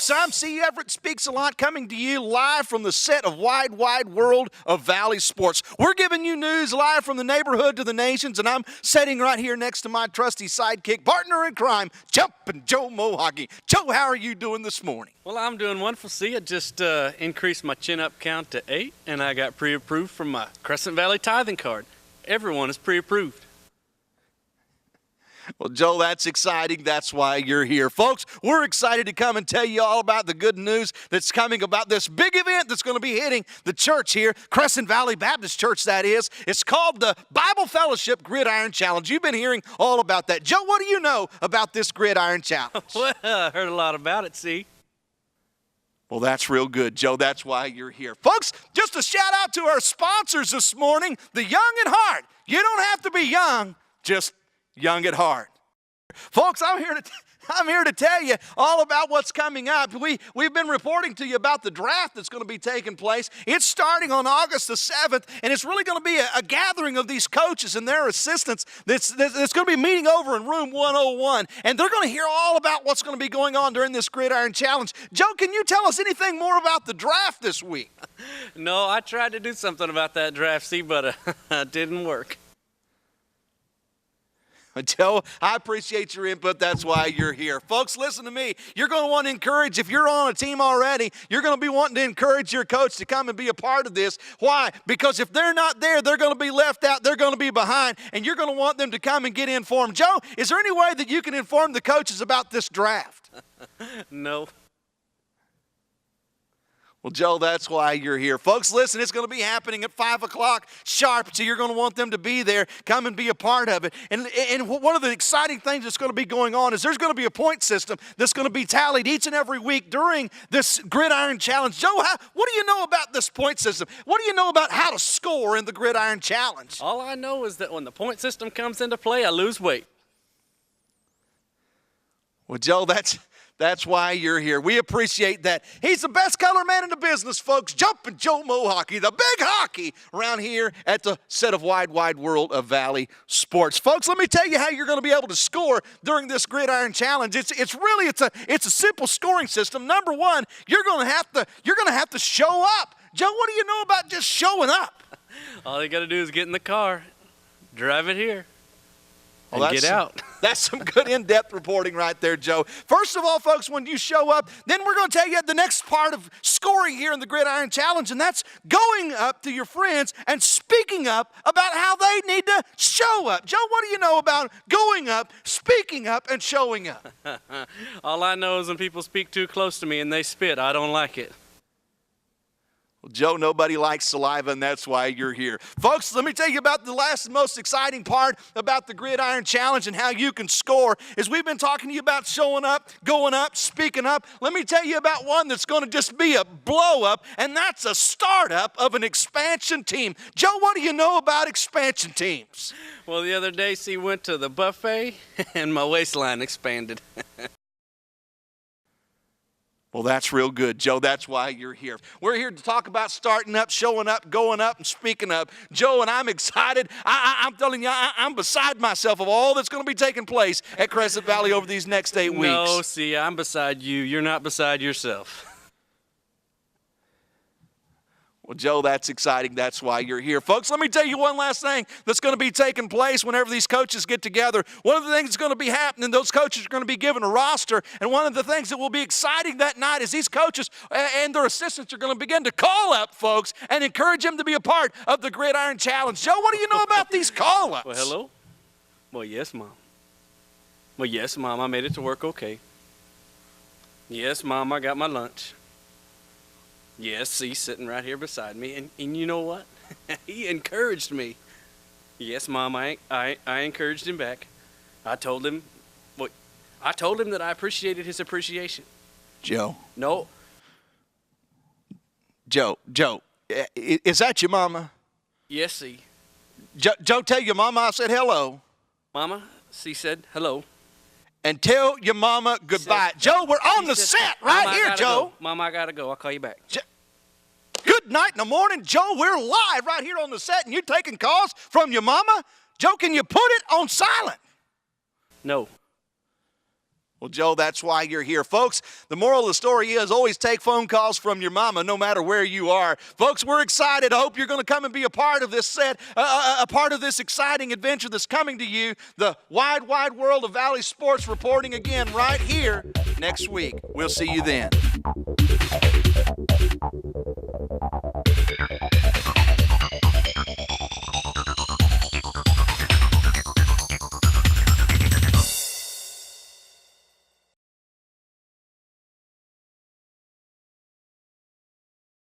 I'm C. Everett Speaks a Lot, coming to you live from the set of Wide World of Valley Sports. We're giving you news live from the neighborhood to the nations, and I'm sitting right here next to my trusty sidekick, partner in crime, Jumpin' Joe Mohawkey. Joe, how are you doing this morning? Well, I'm doing wonderful. See, I just increased my chin-up count to 8, and I got pre-approved from my Crescent Valley tithing card. Everyone is pre-approved. Well, Joe, that's exciting. That's why you're here. Folks, we're excited to come and tell you all about the good news that's coming about this big event that's going to be hitting the church here, Crescent Valley Baptist Church, that is. It's called the Bible Fellowship GridIron Challenge. You've been hearing all about that. Joe, what do you know about this GridIron Challenge? Well, I heard a lot about it, see? Well, that's real good, Joe. That's why you're here. Folks, just a shout out to our sponsors this morning, the Young at Heart. You don't have to be young, just young at heart. Folks, I'm here to tell you all about what's coming up. We've been reporting to you about the draft that's going to be taking place. It's starting on August the 7th, and it's really going to be a gathering of these coaches and their assistants that's going to be meeting over in room 101, and they're going to hear all about what's going to be going on during this GridIron Challenge. Joe, can you tell us anything more about the draft this week? No, I tried to do something about that draft, see, but it didn't work. Joe, I appreciate your input. That's why you're here. Folks, listen to me. You're going to want to encourage, if you're on a team already, you're going to be wanting to encourage your coach to come and be a part of this. Why? Because if they're not there, they're going to be left out. They're going to be behind, and you're going to want them to come and get informed. Joe, is there any way that you can inform the coaches about this draft? No. Well, Joe, that's why you're here. Folks, listen, it's going to be happening at 5 o'clock sharp, so you're going to want them to be there. Come and be a part of it. And one of the exciting things that's going to be going on is there's going to be a point system that's going to be tallied each and every week during this GridIron Challenge. Joe, what do you know about this point system? What do you know about how to score in the GridIron Challenge? All I know is that when the point system comes into play, I lose weight. Well, Joe, that's why you're here. We appreciate that. He's the best color man in the business, folks. Jumpin' Joe Mohawkey, the big hockey around here at the set of Wide World of Valley Sports. Folks, let me tell you how you're going to be able to score during this GridIron Challenge. It's a simple scoring system. Number one, you're going to have to show up. Joe, what do you know about just showing up? All you got to do is get in the car, drive it here. Well, get out. That's some good in-depth reporting right there, Joe. First of all, folks, when you show up, then we're going to tell you the next part of scoring here in the GridIron Challenge, and that's going up to your friends and speaking up about how they need to show up. Joe, what do you know about going up, speaking up, and showing up? All I know is when people speak too close to me and they spit, I don't like it. Well, Joe, nobody likes saliva, and that's why you're here. Folks, let me tell you about the last and most exciting part about the GridIron Challenge and how you can score. As we've been talking to you about showing up, going up, speaking up, let me tell you about one that's going to just be a blow-up, and that's a startup of an expansion team. Joe, what do you know about expansion teams? Well, the other day, see, went to the buffet, and my waistline expanded. Well, that's real good, Joe. That's why you're here. We're here to talk about starting up, showing up, going up, and speaking up. Joe, and I'm excited. I'm telling you, I'm beside myself of all that's going to be taking place at Crescent Valley over these next 8 weeks. No, see, I'm beside you. You're not beside yourself. Well, Joe, that's exciting. That's why you're here. Folks, let me tell you one last thing that's going to be taking place whenever these coaches get together. One of the things that's going to be happening, those coaches are going to be given a roster, and one of the things that will be exciting that night is these coaches and their assistants are going to begin to call up folks and encourage them to be a part of the GridIron Challenge. Joe, what do you know about these call-ups? Well, hello? Well, yes, Mom. Well, yes, Mom, I made it to work okay. Yes, Mom, I got my lunch. Yes, he's sitting right here beside me, and you know what? He encouraged me. Yes, Mom, I encouraged him back. I told him that I appreciated his appreciation. Joe. No. Joe, is that your mama? Yes, see. Joe, tell your mama I said hello. Mama, she said hello. and tell your mama goodbye. Joe, we're on the set right here, Joe. Mama, I gotta go. I'll call you back. Good night in the morning, Joe. We're live right here on the set, and you're taking calls from your mama? Joe, can you put it on silent? No. Well, Joe, that's why you're here. Folks, the moral of the story is always take phone calls from your mama no matter where you are. Folks, we're excited. I hope you're going to come and be a part of this set, a part of this exciting adventure that's coming to you. The wide, wide world of Valley Sports reporting again right here next week. We'll see you then.